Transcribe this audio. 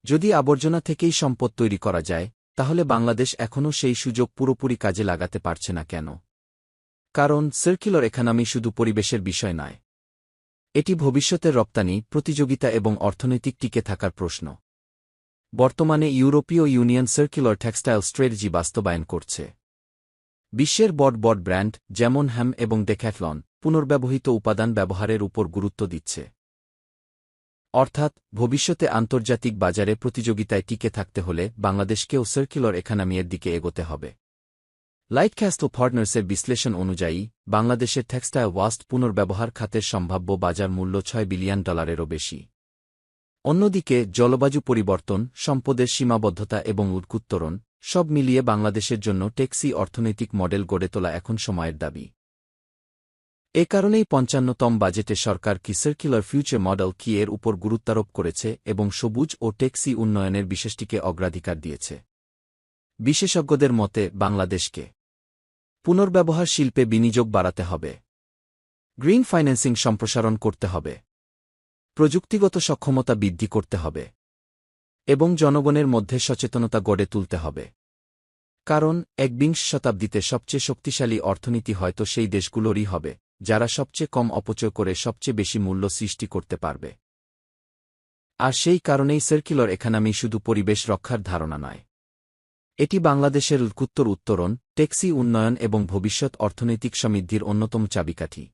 যদি আবর্জনা থেকেই সম্পদ তৈরি করা যায়, তাহলে বাংলাদেশ এখনও সেই সুযোগ পুরোপুরি কাজে লাগাতে পারছে না কেন? কারণ সার্কুলার ইকোনমি শুধু পরিবেশের বিষয় নয়। এটি ভবিষ্যতের রপ্তানি, প্রতিযোগিতা এবং অর্থনৈতিক টিকে থাকার প্রশ্ন। বর্তমানে ইউরোপীয় ইউনিয়ন সার্কুলার টেক্সটাইল স্ট্র্যাটেজি বাস্তবায়ন করছে। বিশ্বের বড় বড় ব্র্যান্ড যেমন হ্যাম এবং ডেক্যাথলন পুনর্ব্যবহৃত উপাদান ব্যবহারের উপর গুরুত্ব দিচ্ছে। অর্থাৎ ভবিষ্যতে আন্তর্জাতিক বাজারে প্রতিযোগিতায় টিকে থাকতে হলে বাংলাদেশকেও সার্কুলার ইকোনমির দিকে এগোতে হবে। লাইটক্যাস্টল পার্টনার্সের বিশ্লেষণ অনুযায়ী বাংলাদেশের টেক্সটাইল ওয়াস্ট পুনর্ব্যবহার খাতের সম্ভাব্য বাজার মূল্য $6 বিলিয়ন বেশি। অন্যদিকে জলবায়ু পরিবর্তন, সম্পদের সীমাবদ্ধতা এবং উৎকুত্তরণ সব মিলিয়ে বাংলাদেশের জন্য টেকসই অর্থনৈতিক মডেল গড়ে তোলা এখন সময়ের দাবি। এ কারণেই ৫৫তম বাজেটে সরকার কি সার্কুলার ফিউচার মডেল কি এর উপর গুরুত্বারোপ করেছে এবং সবুজ ও টেকসই উন্নয়নের বিষয়টিকে অগ্রাধিকার দিয়েছে। বিশেষজ্ঞদের মতে বাংলাদেশকে পুনর্ব্যবহার শিল্পে বিনিয়োগ বাড়াতে হবে, গ্রিন ফাইন্যান্সিং সম্প্রসারণ করতে হবে, প্রযুক্তিগত সক্ষমতা বৃদ্ধি করতে হবে এবং জনগণের মধ্যে সচেতনতা গড়ে তুলতে হবে। কারণ একবিংশ শতাব্দীতে সবচেয়ে শক্তিশালী অর্থনীতি হয়তো সেই দেশগুলোরই হবে যারা সবচেয়ে কম অপচয় করে সবচেয়ে বেশি মূল্য সৃষ্টি করতে পারবে। আর সেই কারণেই সার্কুলার ইকোনমি শুধু পরিবেশ রক্ষার ধারণা নয়, এটি বাংলাদেশের উত্তরণ, টেকসই উন্নয়ন এবং ভবিষ্যৎ অর্থনৈতিক সমৃদ্ধির অন্যতম চাবিকাঠি।